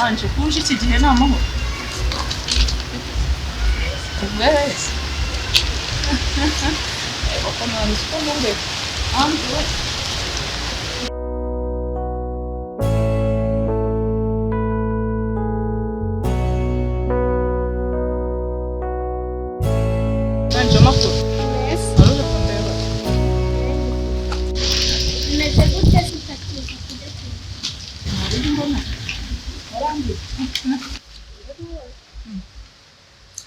Anje kuje iki gihe namaho. Wese. Bakana nisiko mure. Amwe. Anje makuru. Yes. Aruje kundeba. Umeze gute sitakiza kudete? Ari mbona. Arangi.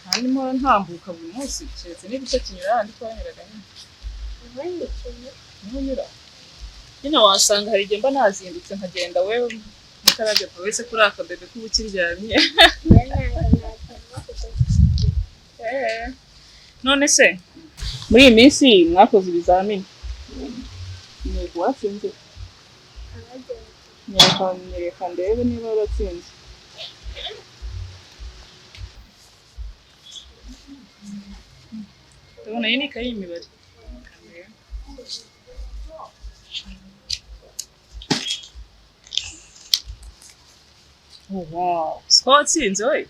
Hanyuma ntambuka buri munsi cyetse n'ibice kinyura handi twanyuraga nyine. Ntunyura. Nyine wasanga hari igihe mba nazindutse nkagenda wewe mutarajya wese kuri aka bebe k'ubukiryamye. None se muri iyi minsi mwakoze ibizamini? Yego watsinze. Nyereka ndebe niba waratsinze. Ndabona iyi ni ikayi y'imibare. Oh wow, siko watsinze we.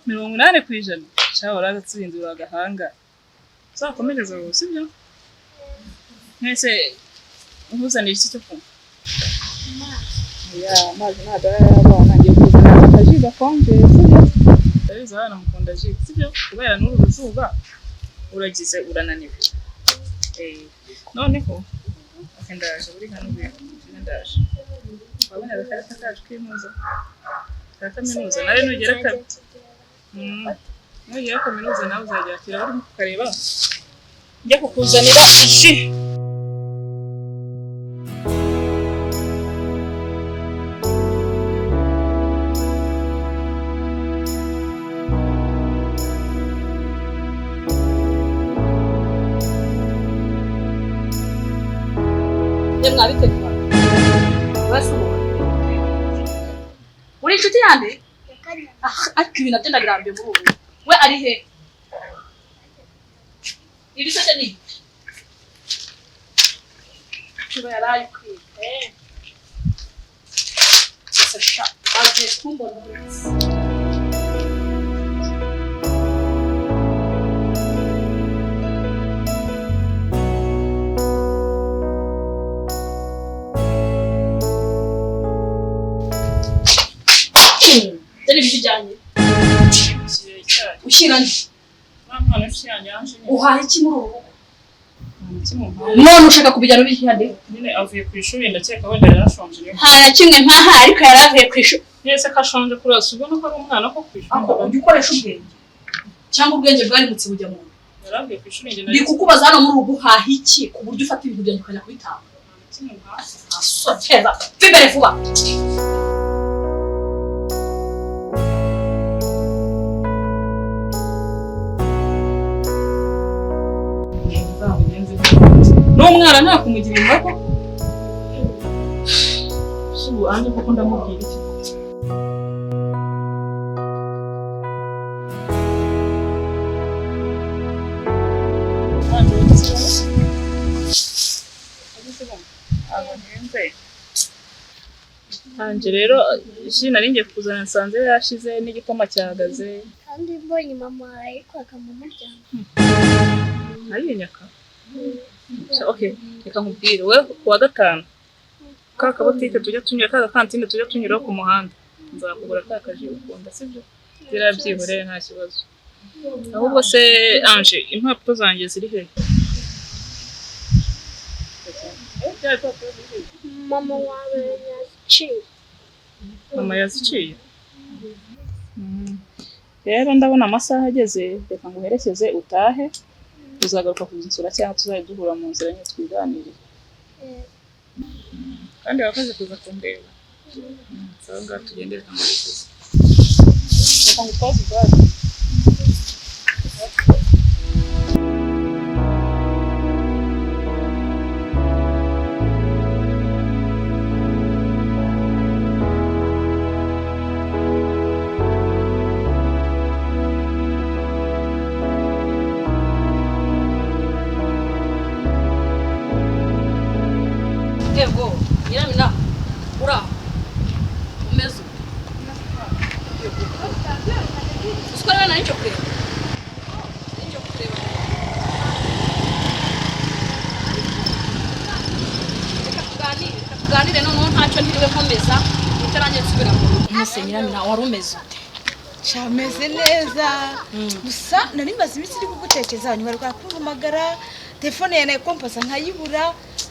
80%. Cyangwa waratsinze uragahanga. Uzakomereza wowe sibyo? Nese nkuzanira iki cyo kunywa? Ya, mazi ntabwo abana ngiye kuzana akaji gakonje sibyo? Ndabizi abana mukunda ji sibyo? Kubera n'uru ruzuba uragize urananiwe. Noneho akendaje buri hano ndaje. Wabona agakarita kacu k'imuza. Kaminuza nawe nugera nugera kaminuza nawe uzajya akira bari kukareba. Njya kukuzanira ji. Mwabiteguye basubo uri inshuti yande ariko ibintu atenda birambiye muri ubu we ari he ibisate ni kiba yaraye kwiye sasha aje kumbona Deni bijyanye. Ushiranye. Mwana ushiranye anje. Uhaye iki muri ubu? None ushaka kubijyana bihande? Nyine avuye ku ishuri ndakeka wenda yarashonje. Haya kimwe nkaha ariko yaravuye ku ishuri. Yese kashonje kurasa ubona ko ari umwana ko ku ishuri. Ujye ukoresha ubwenge. Cyangwa ubwenge bwarimutse bujya mu. Yaravuye ku ishuri ngenda. Bikukubaza hano muri ubu haha iki ku buryo ufata ibintu byanjye ukajya kubitanga. Kimwe nkaha. Asoteza. Fibere vuba. N'umwana nta kumugira imbago subu anje kuko ndamubwira iki anje rero ishina ringe kuzana nsanze yashize n'igikoma cyahagaze kandi mbonye mama ariko akamumuryango ari nyaka. Okay, reka nkubwire we kuwa gatanu ka kabotike tujya tunyura ka kantine tujya tunyura ku muhanda nzakugura ka kaji ukunda sibyo zirabyihoreye nta kibazo ahubwo se Ange impapuro zanjye ziri he mama wawe yaziciye rero ndabona amasaha ageze reka nguherekeze utahe uzagaruka kuzinsura cyangwa tuzajya duhura mu nzira nyine twiganirire kandi wakaze kuza kundeba cyangwa tugendere kamurekeza reka ngutwaze igare Yego, Nyiramina. ntiriwe nkomeza utarangiye nsubira mu rugo musenyera na wari umeze ute Chameze neza gusa nari maze iminsi iri kugutekereza nyuma rwa kumpamagara telefone yana komposa nkayibura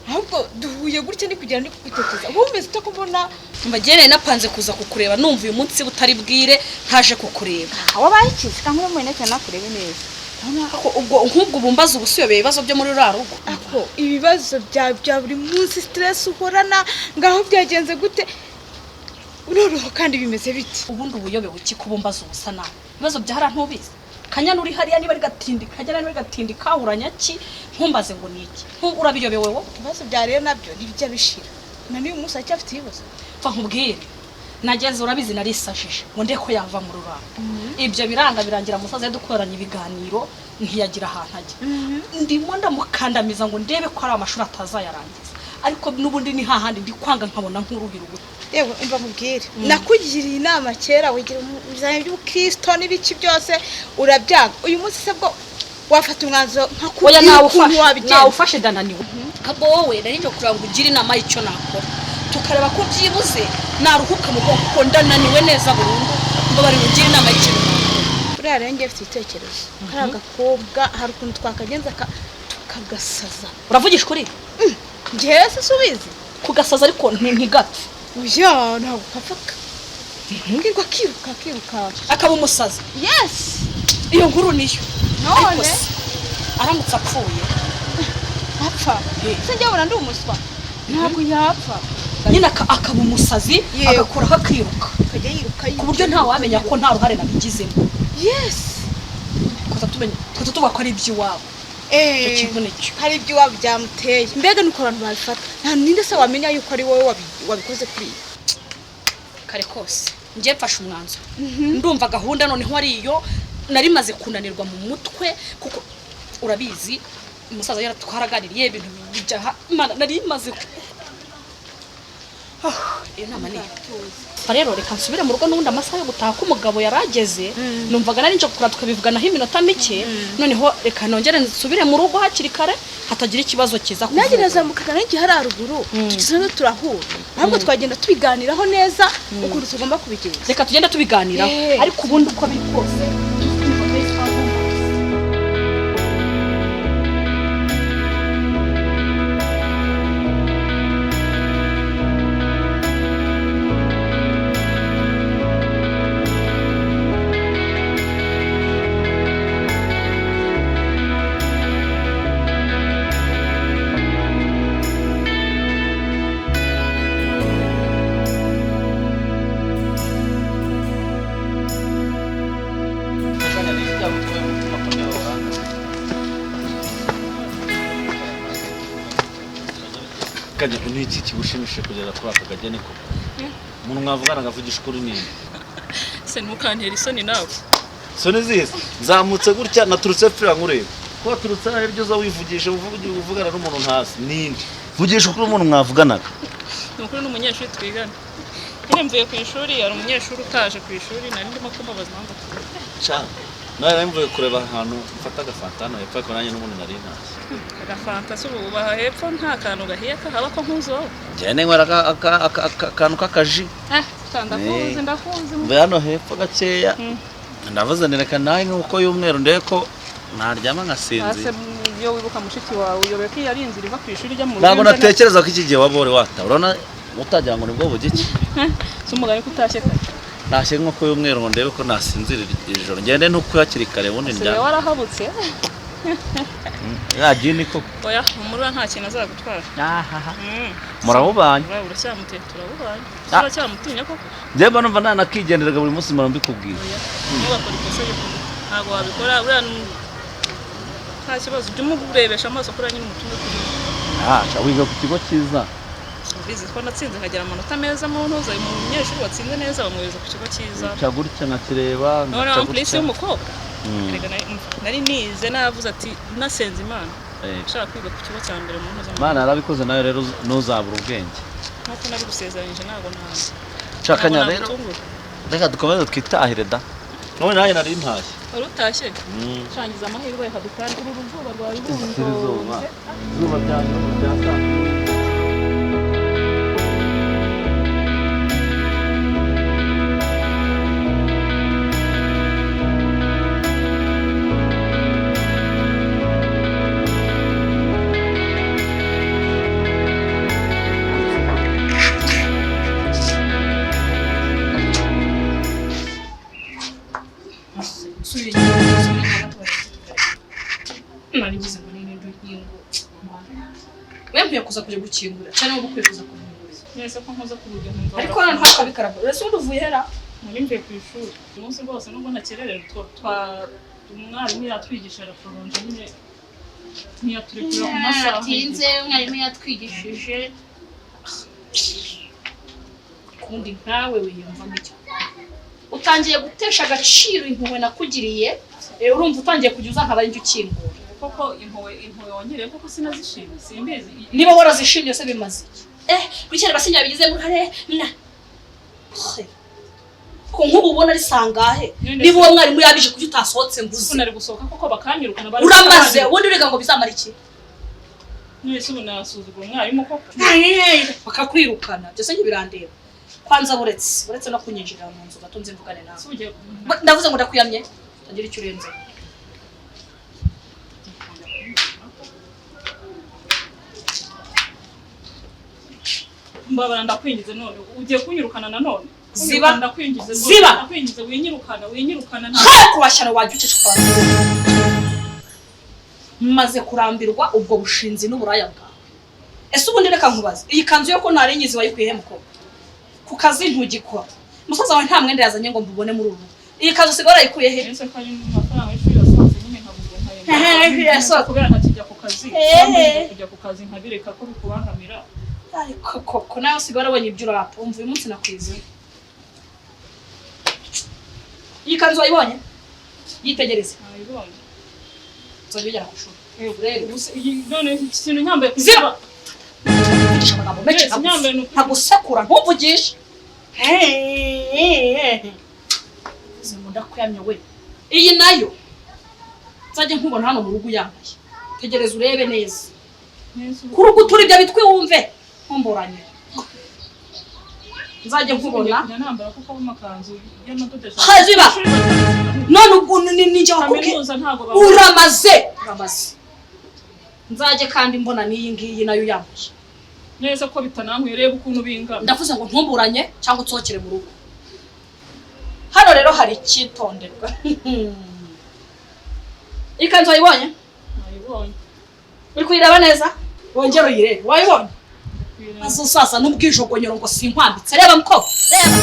ahubwo duhuye gutya ni kugira ndi kugutekereza umeze utakubona mbagere napanze kuza kukureba numva uyu munsi butari bwire ntaje kukureba wabaye ikizi kamwe mu neke nakurebe neza ubwo nk'ubwo bumbaza ubusuyobeye ibibazo byo muri rugo ako ibibazo bya buri munsi stress uhorana ngaho byagenze gute uroroha kandi bimeze biti ubundi ubuyobewe iki kubumbaza ubusana ibibazo byahara ntubizi kanyana uri hariya niba ari gatindi kajyana niba ari gatindi kahuranya ki ntumbaze ngo niki urabiyobewe wo ibibazo bya rero nabyo ntibijya bishira nani uyu munsi acyafite ibibazo va nkubwire nageze urabizi narisashije ngo ndeko yava mu rurabo ibyo biranga birangira musaza yadukoranye ibiganiro ntiyagira ahantu ajya ndimo ndamukandamiza ngo ndebe ko ari amashuri atazayarangiza ariko nubundi ni hahandi ndi kwanga nkabona nk'uruhiro gusa yewe umva mubwire nakugiriye inama kera wigira umuzanye by'Ukristo n'ibiki byose urabyaga uyu munsi se bwo wafata umwanzo oya nawe ufashe dananiwe kabo wowe nari nje kuranga ugira inama y'icyo nakora tukareba ko byibuze naruhuka mu bwoko ko ndananiwe neza burundu ngo bari ugira inama y'icyo uriya renge afite itekerezo karaga kobwa hari ukuntu twakagenza tukagasaza uravugisha kuri njyewe se subizi kugasaza ariko ntigapfe uya ntabwo kapfaka ngirwa kiruka akaba umusazi yes iyo nkuru niyo none aramutse apfuye apfa se njyabona ndi umuswa ntabwo yapfa nyine akaba umusazi agakora akiruka akajya yiruka ku buryo nta wamenya ko nta ruhare nabigizemo yes twata tuba ko ari iby'iwabo hari iby'iwabo byamuteye mbega nuko abantu babifata nta ninde se wamenya yuko ari wowe wabikoze kuri iyo kare kose njye mfashe umwanzuro ndumva gahunda noneho ariyo nari maze kunanirwa mu mutwe kuko urabizi umusaza yaratwaraganiriye ibintu bijyaha nari maze iyo nama ni rero reka nsubire mu rugo n'ubundi amasaha yo gutaha ko umugabo yarageze numvaga nari nje kukura tukabivuganaho iminota mike noneho reka nongere nsubire mu rugo hakiri kare hatagira ikibazo kiza kuvuga nanjye nazamukaga n'igihe hari haruguru tugize turahura ahubwo twagenda tubiganiraho neza ukuntu tugomba kubigenza reka tugenda tubiganiraho ariko ubundi uko biri kose kanya n'iki kigushimishije kugeza kuri aka kageni ko umuntu mwavugana agavugisha ukuri nini se ntukantera isoni nawe soni zize nzamutse gutya naturutse pfira nkureba ko waturutse ari byo uza wivugisha uvugana n'umuntu ntasi ninde vugisha ukuri umuntu mwavuganaga ni ukuri n'umunyeshuri twigana nyine mvuye ku ishuri hari umunyeshuri utaje ku ishuri nari ndimo kumubaza impamvu cyane nari mvuye kureba ahantu mfata agafanta hano hepfo ariko nanjye n'ubundi nari ntasi agafanta se ubu baha hepfo nta kantu gahiye kahaba ko nkuzo njyewe nenywera akantu k'akaji ndakuzi mvuye hano hepfo gakeya ndavuze nereka nawe nk'uko y'umweru ndebe ko naryama nkasinzira iyo wibuka mushiki wawe uyobe ko yari inzira iva ku ishuri ijya mu rugo ntabwo natekereza ko iki gihe waba uri wata urabona utagira ngo nibwo bugiki si umugabo ko utashye kare nashye nk'uko y'umweru ngo ndebe ko nasinzira iri joro ngende ntuko hakiri kare ubundi ndyama warahabutse yagini koko oya umurura nta kintu azagutwara murabubanye uracyamuteye turabubanye uracyamutinya koko njyewe numva nanakigenderaga buri munsi mpora mbikubwira ntugakore ikosa ntabwo wabikora buriya nta kibazo ujye umurebesha amaso kuri nyine umutungo kuri wiga ku kigo cyiza ubizi ko natsinze nkagira amanota meza mu ntuza mu munyeshuri watsinze neza bamwohereza ku kigo cyiza gutya nkakireba noneho polisi y'umukobwa nari nize navuze ati nasenze imana ushaka kwiga ku kigo cya mbere mu mpuzamahanga imana yarabikoze nawe rero ntuzabura ubwenge nk'uko nabigusezeranyije ntabwo ntazi nshakanya rero reka dukomeze twitahire da none nanjye nari ntashye wari utashye shangiza amahirwe reka dutane uru ruzuba rwawe izuba rya saa kuza kujya gukingura cyane wo kwifuza kumugura nese ko nkoza ku rugendo nzaba ariko none ntakabikaraba rese uvuye hera muri mve ku ishuri umunsi rwose nubwo nakererera umwarimu yatwigisha araforonje nyine ntiyaturekura ku masaha tinze umwarimu yatwigishije kundi nkawe wiyumva n'icyo utangiye gutesha agaciro impuhwe nakugiriye urumva utangiye kujya uza nkaba njye ukingura koko impuhwe wongereye koko sinazishimye simbizi niba warazishimye se bimaze bikere basinya bigize uruhare ko nk'ubu ubona ari sangahe niba uwo mwarimu yabije kujya utasohotse nguzi unari gusohoka koko bakanyirukana uramaze ubundi uriga ngo bizamara iki nese ubu nasuzugura umwarimu koko bakakwirukana byose birandeba kwanza buretse no kunyinjirira mu nzu gato nzi mvugane nawe ndavuze ngo ndakuyamye ndagira icyo urenze mbabara ndakwingize none ugiye kunyirukana na none ziba ndakwingize ziba ndakwingize winyirukana kubashyana wajya uceceka maze kurambirwa ubwo bushinzi n'uburaya bwawe ese ubundi reka nkubaze iyi kanzu yo ko narinyizi wayikuye mukobwa ku kazi ntugikora musaza wawe nta mwenda yazanye ngo mbubone muri ubu iyi kanzu sigara yikuye he ese ko ari amafaranga y'ishuri yasohotse nyine nkabuze nkayo kubera ntakijya ku kazi kujya ku kazi nkabireka ko bikubangamira ariko koko nawe sigara abonye ibyo urapa umva uyu munsi nakwize iyi kanzu wayibonye yitegereze nayibonye nzabijyana ku ishuri none ikintu nyambaye ziba ntagusekura ntuvugishe ndakuyamye we iyi nayo nzajya nkubona hano mu rugo yambaye tegereza urebe neza kurugutura ibyo bitwi wumve nkumburanye nzajya nkubona nambara kuko amakanzu y'amadodesha haziba none ubwo ninjye wakuke uramaze nzajye kandi mbona n'iyi ngiyi nayo yambaye neza ko bitanankuye reba ukuntu bingana ndavuze ngo ntumburanye cyangwa utsohokere mu rugo hano rero hari icyitonderwa ikanzu wayibonye nayibonye uri kuyireba neza wongere uyirebe wayibonye azo sasa n'ubwijogonyoro ngo sinkwambitse reba mko reba